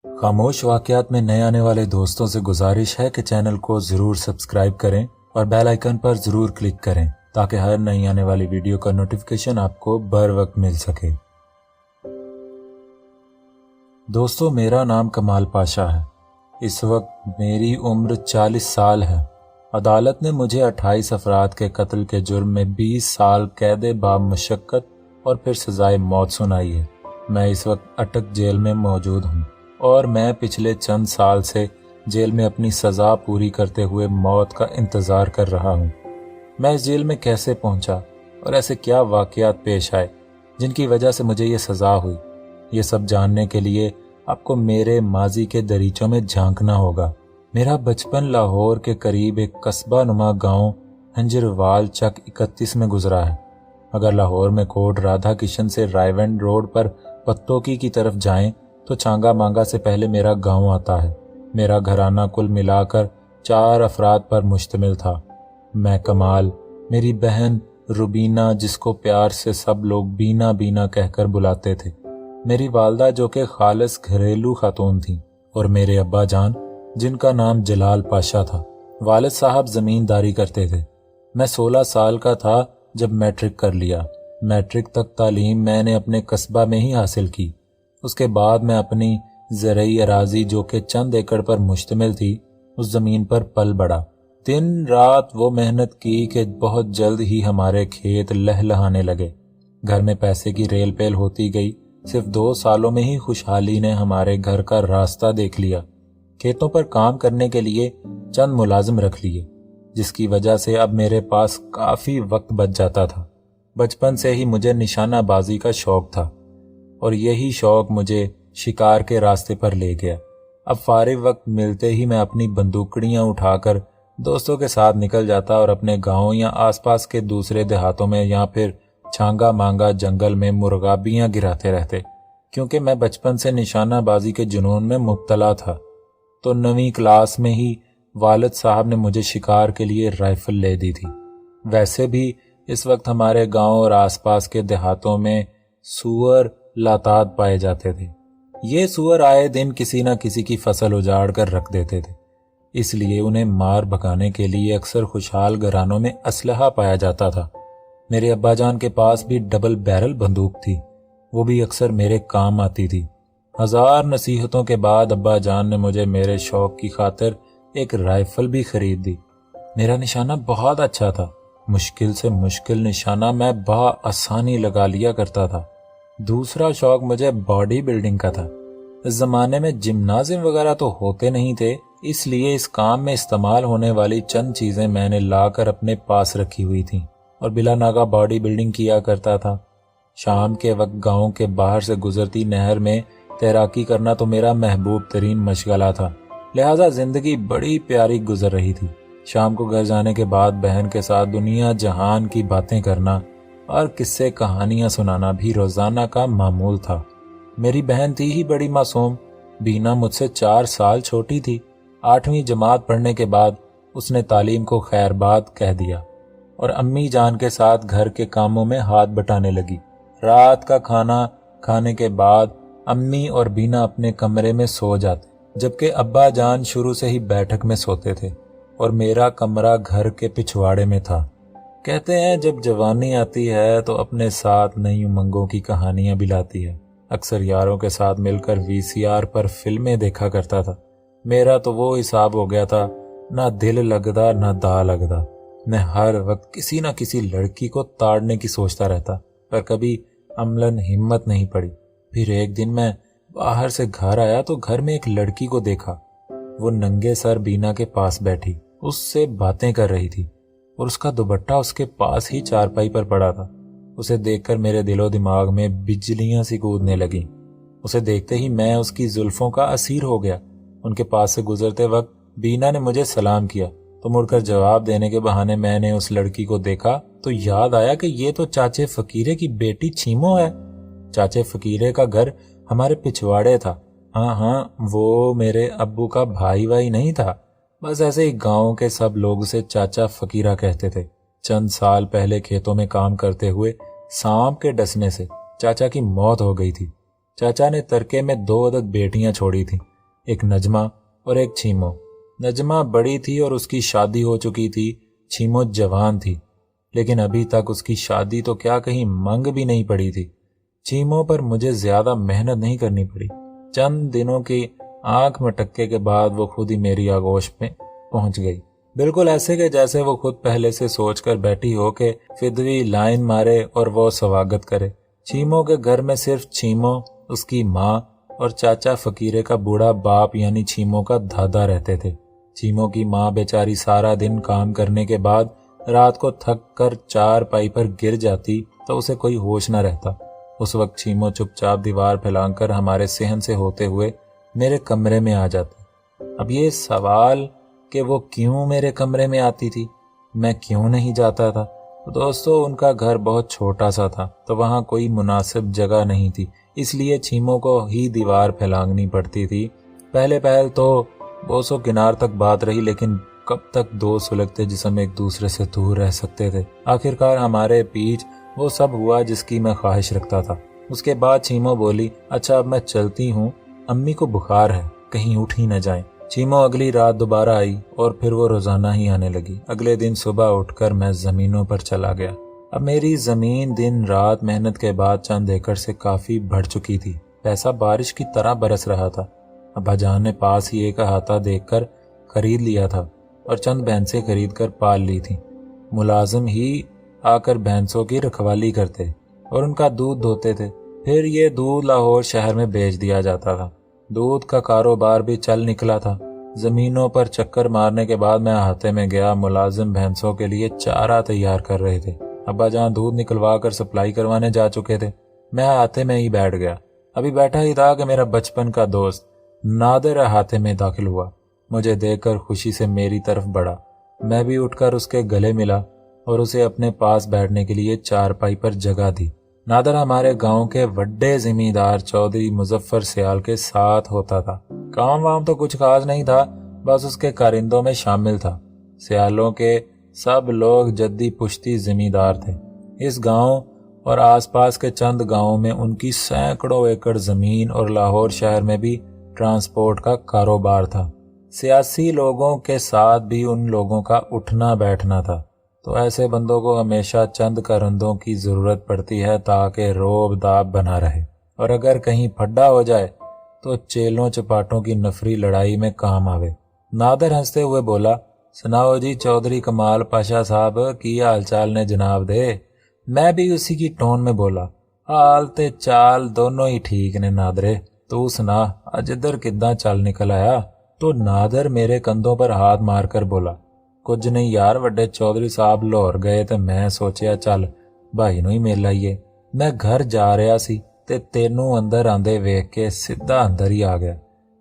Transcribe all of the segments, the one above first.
खामोश वाकयात में नए आने वाले दोस्तों से गुजारिश है कि चैनल को ज़रूर सब्सक्राइब करें और बेल आइकन पर ज़रूर क्लिक करें ताकि हर नई आने वाली वीडियो का नोटिफिकेशन आपको बर वक्त मिल सके। दोस्तों, मेरा नाम कमाल पाशा है। इस वक्त मेरी उम्र 40 साल है। अदालत ने मुझे 28 अफराद के कत्ल के जुर्म में 20 साल कैद बामशक्कत और फिर सजाए मौत सुनाई है। मैं इस वक्त अटक जेल में मौजूद हूँ और मैं पिछले चंद साल से जेल में अपनी सज़ा पूरी करते हुए मौत का इंतज़ार कर रहा हूँ। मैं इस जेल में कैसे पहुँचा और ऐसे क्या वाक़यात पेश आए जिनकी वजह से मुझे ये सज़ा हुई, ये सब जानने के लिए आपको मेरे माजी के दरीचों में झांकना होगा। मेरा बचपन लाहौर के करीब एक कस्बा नुमा गाँव हंजरवाल चक 31 में गुजरा है। अगर लाहौर में कोट राधा किशन से रायवेंड रोड पर पत्तोकी की तरफ जाएं तो चांगा मांगा से पहले मेरा गांव आता है। मेरा घराना कुल मिलाकर 4 अफराद पर मुश्तमिल था। मैं कमाल, मेरी बहन रुबीना जिसको प्यार से सब लोग बीना बीना कहकर बुलाते थे, मेरी वालदा जो कि खालिस घरेलू खातून थी, और मेरे अब्बा जान जिनका नाम जलाल पाशा था। वालिद साहब ज़मींदारी करते थे। मैं 16 साल का था जब मैट्रिक कर लिया। मैट्रिक तक तालीम मैंने अपने कस्बा में ही हासिल की। उसके बाद मैं अपनी ज़रई अराज़ी जो कि चंद एकड़ पर मुश्तमिल थी उस ज़मीन पर पल बढ़ा। दिन रात वो मेहनत की कि बहुत जल्द ही हमारे खेत लहलहाने लगे। घर में पैसे की रेल पेल होती गई। सिर्फ 2 सालों में ही खुशहाली ने हमारे घर का रास्ता देख लिया। खेतों पर काम करने के लिए चंद मुलाजिम रख लिए, जिसकी वजह से अब मेरे पास काफ़ी वक्त बच जाता था। बचपन से ही मुझे निशानाबाजी का शौक था और यही शौक मुझे शिकार के रास्ते पर ले गया। अब फारिग वक्त मिलते ही मैं अपनी बंदूकड़ियां उठाकर दोस्तों के साथ निकल जाता और अपने गांव या आसपास के दूसरे देहातों में या फिर छांगा मांगा जंगल में मुर्गाबियां गिराते रहते। क्योंकि मैं बचपन से निशानाबाजी के जुनून में मुब्तला था, तो 9वीं क्लास में ही वालिद साहब ने मुझे शिकार के लिए राइफल ले दी थी। वैसे भी इस वक्त हमारे गांव और आसपास के देहातों में सूअर लाताद पाए जाते थे। ये सूअर आए दिन किसी न किसी की फसल उजाड़ कर रख देते थे, इसलिए उन्हें मार भगाने के लिए अक्सर खुशहाल घरानों में असलहा पाया जाता था। मेरे अब्बा जान के पास भी डबल बैरल बंदूक थी, वो भी अक्सर मेरे काम आती थी। 1000 नसीहतों के बाद अब्बा जान ने मुझे मेरे शौक की खातिर एक राइफल भी खरीद दी। मेरा निशाना बहुत अच्छा था। मुश्किल से मुश्किल निशाना मैं आसानी लगा लिया करता था। दूसरा शौक मुझे बॉडी बिल्डिंग का था। इस जमाने में जिम्नाजियम वगैरह तो होते नहीं थे, इसलिए इस काम में इस्तेमाल होने वाली चंद चीजें मैंने लाकर अपने पास रखी हुई थी और बिला नागा बॉडी बिल्डिंग किया करता था। शाम के वक्त गांव के बाहर से गुजरती नहर में तैराकी करना तो मेरा महबूब तरीन मशगला था, लिहाजा जिंदगी बड़ी प्यारी गुजर रही थी। शाम को घर जाने के बाद बहन के साथ दुनिया जहान की बातें करना और किस्से कहानियां सुनाना भी रोजाना का मामूल था। मेरी बहन थी ही बड़ी मासूम। बीना मुझसे 4 साल छोटी थी। 8वीं जमात पढ़ने के बाद उसने तालीम को खैरबाद कह दिया और अम्मी जान के साथ घर के कामों में हाथ बटाने लगी। रात का खाना खाने के बाद अम्मी और बीना अपने कमरे में सो जाते, जबकि अब्बा जान शुरू से ही बैठक में सोते थे और मेरा कमरा घर के पिछवाड़े में था। कहते हैं जब जवानी आती है तो अपने साथ नई उमंगों की कहानियां भी लाती है। अक्सर यारों के साथ मिलकर VCR पर फिल्में देखा करता था। मेरा तो वो हिसाब हो गया था, ना दिल लगदा ना दा लगदा। मैं हर वक्त किसी न किसी लड़की को ताड़ने की सोचता रहता, पर कभी अमलन हिम्मत नहीं पड़ी। फिर एक दिन मैं बाहर से घर आया तो घर में एक लड़की को देखा। वो नंगे सर बीना के पास बैठी उससे बातें कर रही थी और उसका दुपट्टा उसके पास ही चारपाई पर पड़ा था। उसे देखकर मेरे दिलो दिमाग में बिजलियां सी कूदने लगी। उसे देखते ही मैं उसकी जुल्फों का असीर हो गया। उनके पास से गुजरते वक्त बीना ने मुझे सलाम किया तो मुड़कर जवाब देने के बहाने मैंने उस लड़की को देखा तो याद आया कि ये तो चाचे फकीरे की बेटी छीमो है। चाचे फकीरे का घर हमारे पिछवाड़े था। हाँ, वो मेरे अब्बू का भाई वाई नहीं था, बस ऐसे ही गांव के सब लोग उसे चाचा फकीरा कहते थे। चंद साल पहले खेतों में काम करते हुए सांप के डसने से चाचा की मौत हो गई थी। चाचा ने तरके में 2 अदद बेटियां छोड़ी थीं, एक नजमा और एक छीमो। नजमा बड़ी थी और उसकी शादी हो चुकी थी, छीमो जवान थी, लेकिन अभी तक उसकी शादी तो क्या कहीं मंग भी नहीं पड़ी थी। छीमो पर मुझे ज्यादा मेहनत नहीं करनी पड़ी। चंद दिनों की आंख मटक्के के बाद वो खुद ही मेरी आगोश में पहुंच गई, बिल्कुल ऐसे के जैसे वो खुद पहले से सोचकर बैठी हो कि फिदवी लाइन मारे और वो स्वागत करे। छीमो के घर में सिर्फ छीमो, उसकी माँ और चाचा फकीरे का बूढ़ा बाप यानी छीमो का दादा रहते थे। छीमो की माँ बेचारी सारा दिन काम करने के बाद रात को थक कर चारपाई पर गिर जाती तो उसे कोई होश न रहता। उस वक्त छीमो चुपचाप दीवार फैलाकर हमारे सहन से होते हुए मेरे कमरे में आ जाती। अब ये सवाल कि वो क्यों मेरे कमरे में आती थी, मैं क्यों नहीं जाता था। तो दोस्तों, उनका घर बहुत छोटा सा था, तो वहाँ कोई मुनासिब जगह नहीं थी, इसलिए छीमो को ही दीवार फैलानी पड़ती थी। पहले पहल तो 200 किनार तक बात रही, लेकिन कब तक दो सुलगते जिस्म एक दूसरे से दूर रह सकते थे। आखिरकार हमारे बीच वो सब हुआ जिसकी मैं ख्वाहिश रखता था। उसके बाद छीमो बोली, अच्छा अब मैं चलती हूँ, अम्मी को बुखार है, कहीं उठ ही न जाए। छीमो अगली रात दोबारा आई और फिर वो रोजाना ही आने लगी। अगले दिन सुबह उठकर मैं जमीनों पर चला गया। अब मेरी जमीन दिन रात मेहनत के बाद चंद एकड़ से काफी बढ़ चुकी थी। पैसा बारिश की तरह बरस रहा था। अब्बाजान ने पास ही एक अहाता देखकर खरीद लिया था और चंद भैंसें खरीद कर पाल ली थी। मुलाजिम ही आकर भैंसों की रखवाली करते और उनका दूध धोते थे। फिर ये दूध लाहौर शहर में बेच दिया जाता था। दूध का कारोबार भी चल निकला था। जमीनों पर चक्कर मारने के बाद मैं अहाते में गया। मुलाजिम भैंसों के लिए चारा तैयार कर रहे थे। अब्बाजान दूध निकलवा कर सप्लाई करवाने जा चुके थे। मैं अहाते में ही बैठ गया। अभी बैठा ही था कि मेरा बचपन का दोस्त नादिर अहाते में दाखिल हुआ। मुझे देखकर खुशी से मेरी तरफ बढ़ा। मैं भी उठकर उसके गले मिला और उसे अपने पास बैठने के लिए चारपाई पर जगह दी। नादर हमारे गांव के बड़े जिम्मेदार चौधरी मुजफ्फर सियाल के साथ होता था। काम वाम तो कुछ खास नहीं था, बस उसके कारिंदों में शामिल था। सियालों के सब लोग जद्दी पुश्ती जिम्मेदार थे। इस गांव और आसपास के चंद गांवों में उनकी सैकड़ों एकड़ जमीन और लाहौर शहर में भी ट्रांसपोर्ट का कारोबार था। सियासी लोगों के साथ भी उन लोगों का उठना बैठना था। तो ऐसे बंदों को हमेशा चंद करंदों की जरूरत पड़ती है ताकि रोब दाब बना रहे, और अगर कहीं फड्डा हो जाए तो चेलों चपाटों की नफरी लड़ाई में काम आवे। नादर हंसते हुए बोला, सुनाओ जी चौधरी कमाल पाशा साहब, की हाल चाल ने जनाब दे। मैं भी उसी की टोन में बोला, हाल ते चाल दोनों ही ठीक ने नादरे, तू सुना अज इधर किद्दां चल निकल आया। तो नादर मेरे कंधों पर हाथ मारकर बोला, कुछ नहीं यार, वड्डे चौधरी साहब लाहौर गए ते मैं सोचिया चल भाई नूं ही मिल आईए। मैं घर जा रहा सी ते तेनू अंदर आंदे वेख के सीधा अंदर ही आ गया।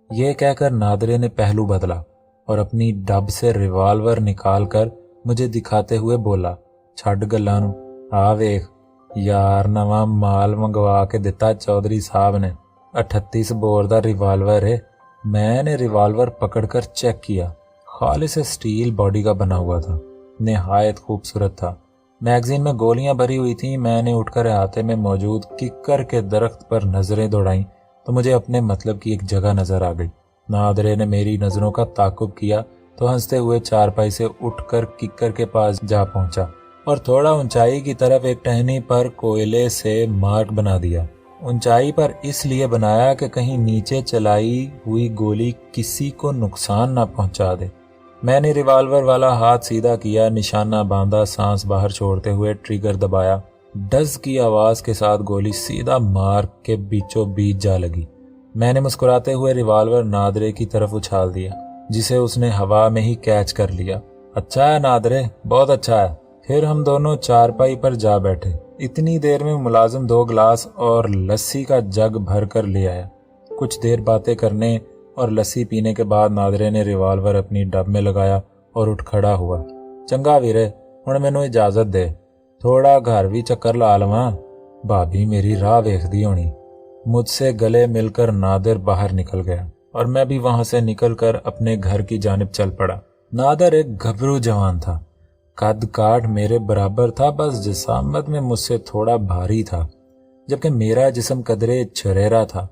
ये कहकर नादरे ने पहलू बदला और अपनी डब से रिवाल्वर निकाल कर मुझे दिखाते हुए बोला, छड़ गल्लां नूं, आ वेख यार नवा माल मंगवा के दिता चौधरी साहब ने, 38 बोर दा रिवाल्वर है। मैंने रिवाल्वर पकड़कर चेक किया। खालिस स्टील बॉडी का बना हुआ था, निहायत खूबसूरत था। मैगजीन में गोलियां भरी हुई थी। मैंने उठकर अहाते में मौजूद किक्कर के दरख्त पर नजरें दौड़ाई तो मुझे अपने मतलब की एक जगह नजर आ गई। नादरे ने मेरी नजरों का ताकुब किया तो हंसते हुए चारपाई से उठकर किक्कर के पास जा पहुंचा और थोड़ा ऊंचाई की तरफ एक टहनी पर कोयले से मार्क बना दिया। ऊंचाई पर इसलिए बनाया कि कहीं नीचे चलाई हुई गोली किसी को नुकसान ना पहुंचा दे। मैंने रिवाल्वर वाला हाथ सीधा किया, निशाना बांधा, सांस बाहर छोड़ते हुए ट्रिगर दबाया। डज की आवाज के साथ गोली सीधा मार्क के बीचों बीच जा लगी। मैंने मुस्कुराते हुए रिवाल्वर नादरे की तरफ उछाल दिया, जिसे उसने हवा में ही कैच कर लिया। अच्छा है नादरे, बहुत अच्छा है। फिर हम दोनों चारपाई पर जा बैठे। इतनी देर में मुलाजिम 2 गिलास और लस्सी का जग भर कर ले आया। कुछ देर बातें करने और लस्सी पीने के बाद नादरे ने रिवाल्वर अपनी डब में लगाया और उठ खड़ा हुआ। चंगा वीरे, हुण मैनू इजाजत दे, थोड़ा घर भी चक्कर ला लवां, भाभी मेरी राह वेखदी होनी। मुझसे गले मिलकर नादिर बाहर निकल गया और मैं भी वहां से निकलकर अपने घर की जानिब चल पड़ा। नादिर एक घबरू जवान था, कद काठ मेरे बराबर था, बस जिसामत में मुझसे थोड़ा भारी था। जबकि मेरा जिस्म कदरे झुरेरा था।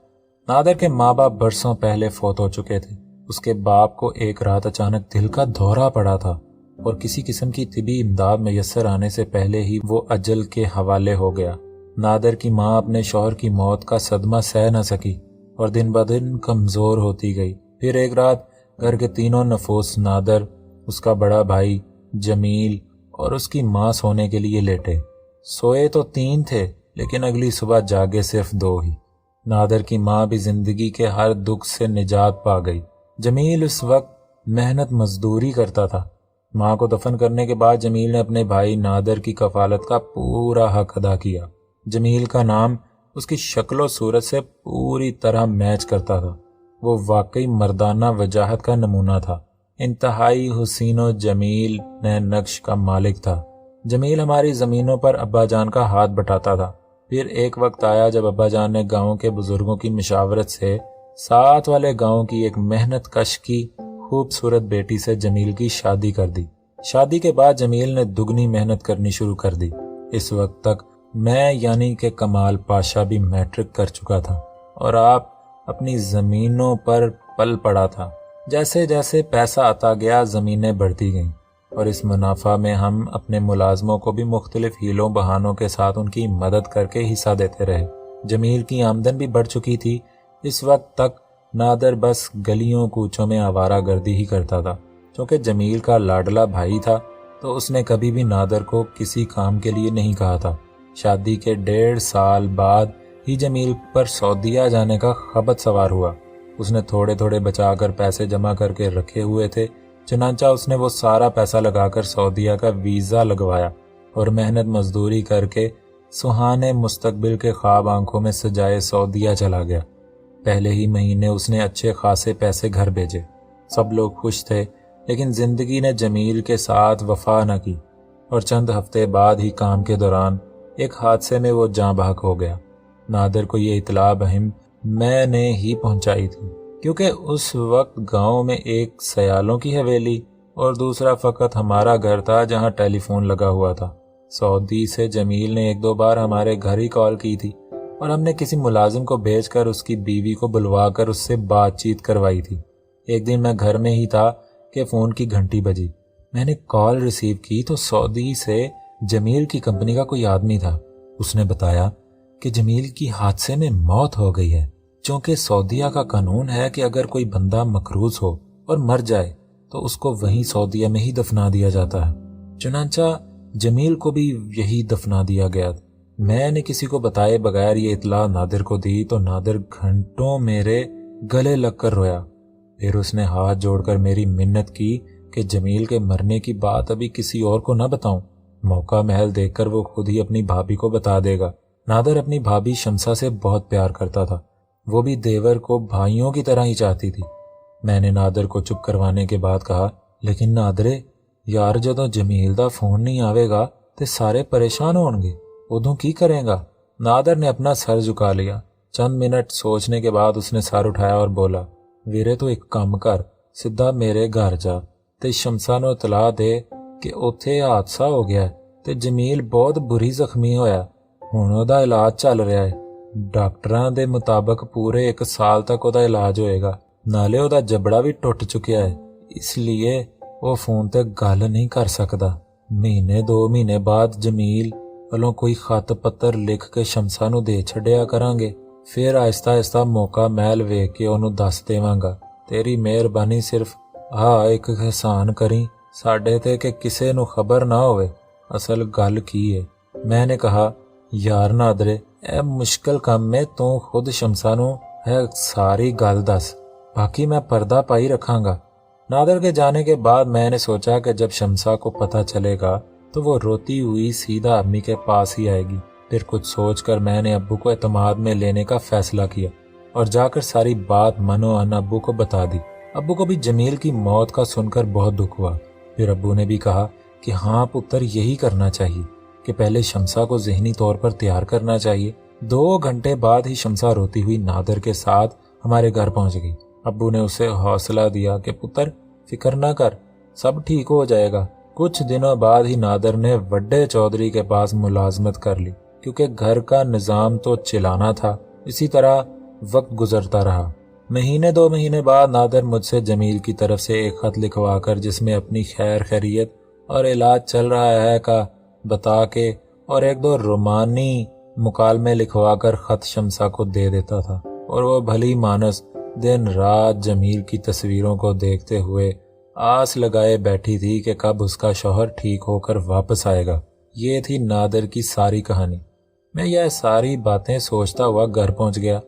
नादर के माँ बाप बरसों पहले फौत हो चुके थे। उसके बाप को एक रात अचानक दिल का दौरा पड़ा था और किसी किस्म की तिबी इमदाद मैसर आने से पहले ही वो अजल के हवाले हो गया। नादर की माँ अपने शौहर की मौत का सदमा सह न सकी और दिन ब दिन कमजोर होती गई। फिर एक रात घर के तीनों नफोस नादर, उसका बड़ा भाई जमील और उसकी माँ सोने के लिए लेटे। सोए तो 3 थे, लेकिन अगली सुबह जागे सिर्फ 2 ही। नादर की माँ भी जिंदगी के हर दुख से निजात पा गई। जमील उस वक्त मेहनत मजदूरी करता था। माँ को दफन करने के बाद जमील ने अपने भाई नादर की कफालत का पूरा हक अदा किया। जमील का नाम उसकी शक्लो सूरत से पूरी तरह मैच करता था। वो वाकई मर्दाना वजाहत का नमूना था। इंतहाई हुसीनो जमील ने नक्श का मालिक था। जमील हमारी जमीनों पर अब्बा जान का हाथ बटाता था। फिर एक वक्त आया जब अब्बा जान ने गांव के बुजुर्गों की मशावरत से साथ वाले गांव की एक मेहनत कश की खूबसूरत बेटी से जमील की शादी कर दी। शादी के बाद जमील ने दुगनी मेहनत करनी शुरू कर दी। इस वक्त तक मैं यानी कि कमाल पाशा भी मैट्रिक कर चुका था और आप अपनी जमीनों पर पल पड़ा था। जैसे जैसे पैसा आता गया जमीनें बढ़ती गईं और इस मुनाफा में हम अपने मुलाजमों को भी मुख्तलिफ हीलों बहानों के साथ उनकी मदद करके हिस्सा देते रहे। जमील की आमदन भी बढ़ चुकी थी। इस वक्त तक नादर बस गलियों कूचों में आवारा गर्दी ही करता था। क्योंकि जमील का लाडला भाई था तो उसने कभी भी नादर को किसी काम के लिए नहीं कहा था। शादी के 1.5 साल बाद ही जमील पर सऊदीया जाने का खबत सवार हुआ। उसने थोड़े थोड़े बचाकर पैसे जमा करके रखे हुए थे। चुनांचा उसने वो सारा पैसा लगाकर सऊदीया का वीज़ा लगवाया और मेहनत मजदूरी करके सुहाने मुस्तकबिल के ख्वाब आंखों में सजाए सऊदीया चला गया। पहले ही महीने उसने अच्छे खासे पैसे घर भेजे। सब लोग खुश थे, लेकिन जिंदगी ने जमील के साथ वफा न की और चंद हफ्ते बाद ही काम के दौरान एक हादसे में वो जाँ बहक हो गया। नादर को ये इतला बहिम मैंने ही पहुंचाई थी, क्योंकि उस वक्त गांव में एक सयालों की हवेली और दूसरा फकत हमारा घर था जहां टेलीफोन लगा हुआ था। सऊदी से जमील ने 1-2 बार हमारे घर ही कॉल की थी और हमने किसी मुलाजिम को भेजकर उसकी बीवी को बुलवाकर उससे बातचीत करवाई थी। एक दिन मैं घर में ही था कि फ़ोन की घंटी बजी। मैंने कॉल रिसीव की तो सऊदी से जमील की कंपनी का कोई आदमी था। उसने बताया कि जमील की हादसे में मौत हो गई है, क्योंकि सऊदीया का कानून है कि अगर कोई बंदा मकरूज हो और मर जाए तो उसको वहीं सऊदीया में ही दफना दिया जाता है। चुनांचा जमील को भी यही दफना दिया गया। मैंने किसी को बताए बगैर ये इतला नादिर को दी तो नादिर घंटों मेरे गले लगकर रोया। फिर उसने हाथ जोड़कर मेरी मिन्नत की कि जमील के मरने की बात अभी किसी और को न बताऊं। मौका महल देखकर वो खुद ही अपनी भाभी को बता देगा। नादिर अपनी भाभी शमसा से बहुत प्यार करता था। वो भी देवर को भाइयों की तरह ही चाहती थी। मैंने नादिर को चुप करवाने के बाद कहा, लेकिन नादरे यार, जदों जमील दा फोन नहीं आवेगा ते सारे परेशान होंगे, उदों की करेगा? नादिर ने अपना सर झुका लिया। चंद मिनट सोचने के बाद उसने सर उठाया और बोला, वीरे तू एक काम कर, सिद्धा मेरे घर जा ते शमसा नूं इतला दे कि उत्थे हादसा हो गया ते जमील बहुत बुरी जख्मी होया। हुण ओहदा इलाज चल रहा है। डॉक्टरां दे मुताबिक पूरे 1 साल तक ओहदा इलाज होएगा। नाले ओहदा जबड़ा भी टुट चुकिया है, इसलिए वो फोन ते गल नहीं कर सकदा। 1-2 महीने बाद जमील वालों कोई खत पत्र लिख के शमसा नूं दे छड़िया करांगे। फिर आहिस्ता आहिस्ता मौका महल वेख के ओनू दस देवांगा। तेरी मेहरबानी सिर्फ एक एहसान करी साडे ते कि किसे नूं खबर ना होवे असल गल की है। मैंने कहा, यार नादरे, ए मुश्किल काम में तू खुद शमसा नूं है सारी गल दस, बाकी मैं पर्दा पाई रखांगा। नादर के जाने के बाद मैंने सोचा कि जब शमसा को पता चलेगा तो वो रोती हुई सीधा अम्मी के पास ही आएगी। फिर कुछ सोचकर मैंने अब्बू को एतमाद में लेने का फैसला किया और जाकर सारी बात मनोअन अब्बू को बता दी। अब्बू को भी जमील की मौत का सुनकर बहुत दुख हुआ। फिर अब्बू ने भी कहा कि हाँ पुत्र, यही करना चाहिए कि पहले शमसा को ज़हनी तौर पर तैयार करना चाहिए। 2 घंटे बाद ही शमसा रोती हुई नादर के साथ हमारे घर पहुंच गई। अब्बू ने उसे हौसला दिया कि पुत्र फिक्र ना कर, सब ठीक हो जाएगा। कुछ दिनों बाद ही नादर ने वड्डे चौधरी के पास मुलाजमत कर ली। کیونکہ گھر کا نظام تو چلانا تھا۔ اسی طرح وقت گزرتا رہا۔ مہینے 2 مہینے بعد نادر مجھ سے جمیل کی طرف سے ایک خط لکھوا کر جس میں اپنی خیر خیریت اور علاج چل رہا ہے کا بتا کے اور 1-2 رومانی مکالمے لکھوا کر خط شمسا کو دے دیتا تھا، اور وہ بھلی مانس دن رات جمیل کی تصویروں کو دیکھتے ہوئے آس لگائے بیٹھی تھی کہ کب اس کا شوہر ٹھیک ہو کر واپس آئے گا۔ یہ تھی نادر کی ساری کہانی۔ میں یہ ساری باتیں سوچتا ہوا گھر پہنچ گیا۔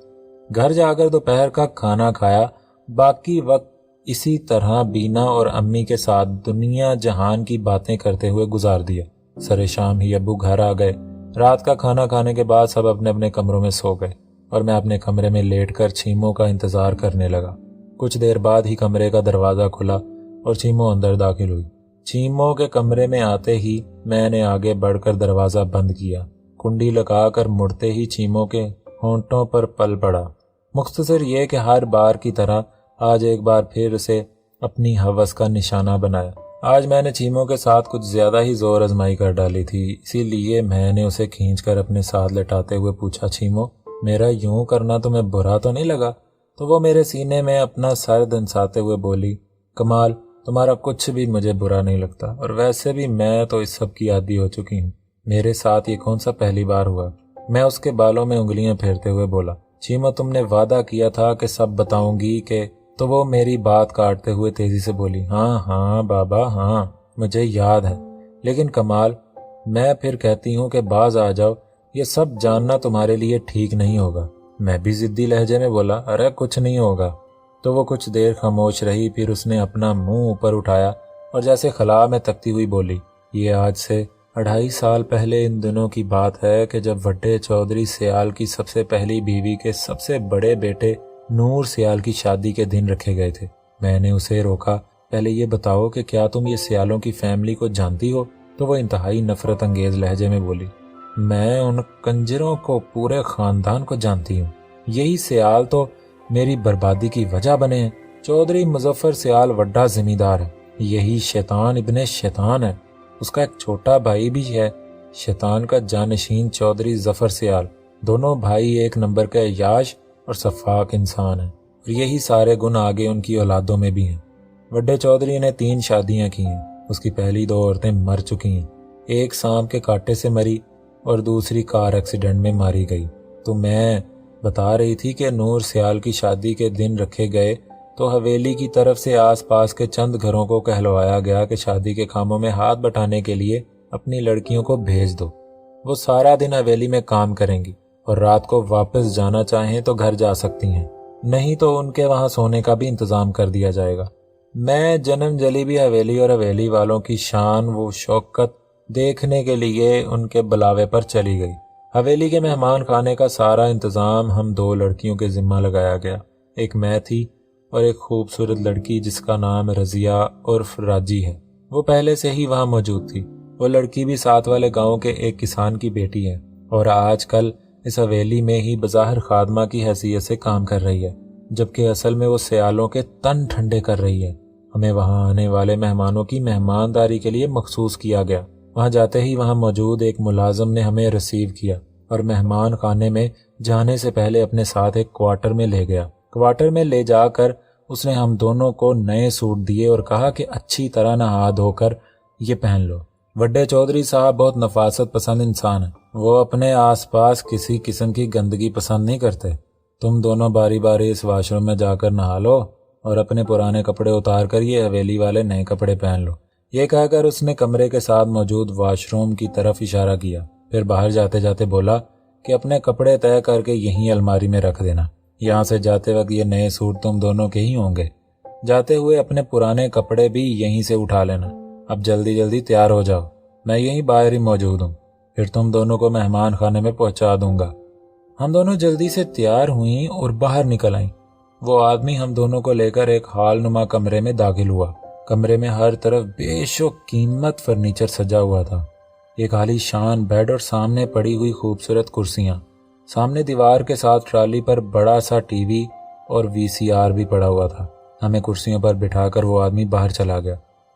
گھر جا کر دوپہر کا کھانا کھایا۔ باقی وقت اسی طرح بینا اور امی کے ساتھ دنیا جہان کی باتیں کرتے ہوئے گزار دیا۔ سر شام ہی ابو گھر آ گئے۔ رات کا کھانا کھانے کے بعد سب اپنے اپنے کمروں میں سو گئے اور میں اپنے کمرے میں لیٹ کر چھیموں کا انتظار کرنے لگا۔ کچھ دیر بعد ہی کمرے کا دروازہ کھلا اور چھیموں اندر داخل ہوئی۔ چھیموں کے کمرے میں آتے ہی میں نے آگے بڑھ کر دروازہ بند کیا۔ کنڈی لگا کر مڑتے ہی چھیموں کے ہونٹوں پر پل پڑا۔ مختصر یہ کہ ہر بار کی طرح آج ایک بار پھر اسے اپنی ہوس کا نشانہ بنایا۔ آج میں نے چھیموں کے ساتھ کچھ زیادہ ہی زور آزمائی کر ڈالی تھی، اسی لیے میں نے اسے کھینچ کر اپنے ساتھ لٹاتے ہوئے پوچھا، چھیموں میرا یوں کرنا تمہیں برا تو نہیں لگا؟ تو وہ میرے سینے میں اپنا سر دنساتے ہوئے بولی، کمال تمہارا کچھ بھی مجھے برا نہیں لگتا، اور ویسے بھی میں تو اس سب کی عادی ہو چکی ہوں، میرے ساتھ یہ کون سا پہلی بار ہوا؟ میں اس کے بالوں میں انگلیاں پھیرتے ہوئے بولا، چھیموں تم نے وعدہ کیا تھا کہ سب بتاؤں گی کہ… تو وہ میری بات کاٹتے ہوئے تیزی سے بولی، ہاں بابا ہاں مجھے یاد ہے، لیکن کمال میں پھر کہتی ہوں کہ باز آ جاؤ، یہ سب جاننا تمہارے لیے ٹھیک نہیں ہوگا۔ میں بھی ضدی لہجے میں بولا، ارے کچھ نہیں ہوگا۔ تو وہ کچھ دیر خاموش رہی، پھر اس نے اپنا منہ اوپر اٹھایا اور جیسے خلا میں تکتی ہوئی بولی، یہ آج سے 2.5 سال پہلے ان دنوں کی بات ہے کہ جب وڈے چودھری سیال کی سب سے پہلی بیوی کے سب سے بڑے بیٹے نور سیال کی شادی کے دن رکھے گئے تھے۔ میں نے اسے روکا، پہلے یہ بتاؤ کہ کیا تم یہ سیالوں کی فیملی کو جانتی ہو؟ تو وہ انتہائی نفرت انگیز لہجے میں بولی، میں ان کنجروں کو پورے خاندان کو جانتی ہوں، یہی سیال تو میری بربادی کی وجہ بنے ہیں۔ چودھری مظفر سیال وڈا زمیندار ہے، یہی شیطان ابن شیطان ہے، اس کا ایک چھوٹا بھائی بھی ہے شیطان کا جانشین چودھری ظفر سیال۔ دونوں بھائی ایک نمبر کے عیاش اور شفاق انسان ہیں، اور یہی سارے گن آگے ان کی اولادوں میں بھی ہیں۔ وڈے چودھری نے 3 شادیاں کی ہیں، اس کی پہلی 2 عورتیں مر چکی ہیں، ایک سانپ کے کانٹے سے مری اور دوسری کار ایکسیڈنٹ میں ماری گئی۔ تو میں بتا رہی تھی کہ نور سیال کی شادی کے دن رکھے گئے تو حویلی کی طرف سے آس پاس کے چند گھروں کو کہلوایا گیا کہ شادی کے کاموں میں ہاتھ بٹانے کے لیے اپنی لڑکیوں کو بھیج دو، وہ سارا دن حویلی میں کام کریں گی اور رات کو واپس جانا چاہیں تو گھر جا سکتی ہیں، نہیں تو ان کے وہاں سونے کا بھی انتظام کر دیا جائے گا۔ میں جنم جلی بھی حویلی اور حویلی والوں کی شان و شوکت دیکھنے کے لیے ان کے بلاوے پر چلی گئی۔ حویلی کے مہمان خانے کا سارا انتظام ہم 2 لڑکیوں کے ذمہ لگایا گیا، ایک میں تھی اور ایک خوبصورت لڑکی جس کا نام رضیہ عرف راجی ہے، وہ پہلے سے ہی وہاں موجود تھی۔ وہ لڑکی بھی ساتھ والے گاؤں کے ایک کسان کی بیٹی ہے اور آج کل اس حویلی میں ہی بظاہر خادمہ کی حیثیت سے کام کر رہی ہے، جبکہ اصل میں وہ سیالوں کے تن ٹھنڈے کر رہی ہے۔ ہمیں وہاں آنے والے مہمانوں کی مہمانداری کے لیے مخصوص کیا گیا۔ وہاں جاتے ہی وہاں موجود ایک ملازم نے ہمیں ریسیو کیا اور مہمان خانے میں جانے سے پہلے اپنے ساتھ ایک کوارٹر میں لے گیا۔ کوارٹر میں لے جا کر اس نے ہم دونوں کو نئے سوٹ دیے اور کہا کہ اچھی طرح نہا دھو کر یہ پہن لو۔ وڈے چودھری صاحب بہت نفاست پسند انسان ہیں، وہ اپنے آس پاس کسی قسم کی گندگی پسند نہیں کرتے۔ تم دونوں باری باری اس واش روم میں جا کر نہا لو اور اپنے پرانے کپڑے اتار کر یہ حویلی والے نئے کپڑے پہن لو۔ یہ کہہ کر اس نے کمرے کے ساتھ موجود واش روم کی طرف اشارہ کیا، پھر باہر جاتے جاتے بولا کہ اپنے کپڑے طے کر کے یہیں الماری میں رکھ دینا، یہاں سے جاتے وقت یہ نئے سوٹ تم دونوں کے ہی ہوں گے، جاتے ہوئے اپنے پرانے کپڑے بھی یہیں سے اٹھا لینا۔ اب جلدی جلدی تیار ہو جاؤ، میں یہیں باہر ہی موجود ہوں، پھر تم دونوں کو مہمان خانے میں پہنچا دوں گا۔ ہم دونوں جلدی سے تیار ہوئیں اور باہر نکل آئیں۔ وہ آدمی ہم دونوں کو لے کر ایک ہال نما کمرے میں داخل ہوا۔ کمرے میں ہر طرف بے شک قیمت فرنیچر سجا ہوا تھا، ایک عالی شان بیڈ اور سامنے پڑی ہوئی خوبصورت کرسیاں، سامنے دیوار کے ساتھ ٹرالی پر بڑا سا ٹی وی اور VCR بھی پڑا ہوا تھا۔ ہمیں کرسیوں پر بٹھا کر وہ آدمی باہر چلا گیا۔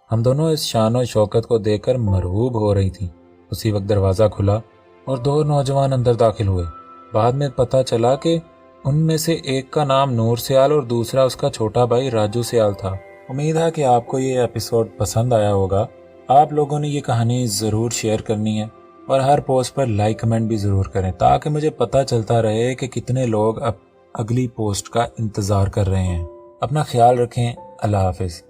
ہم دونوں اس شان و شوکت کو دیکھ کر مرعوب ہو رہی تھیں۔ اسی وقت دروازہ کھلا और 2 नौजवान अंदर दाखिल हुए। बाद में पता चला कि उनमें से एक का नाम नूर सियाल और दूसरा उसका छोटा भाई राजू सियाल था। उम्मीद है कि आपको ये एपिसोड पसंद आया होगा। आप लोगों ने ये कहानी ज़रूर शेयर करनी है और हर पोस्ट पर लाइक कमेंट भी ज़रूर करें, ताकि मुझे पता चलता रहे कि कितने लोग अब अगली पोस्ट का इंतज़ार कर रहे हैं। अपना ख्याल रखें। अल्लाह हाफिज़।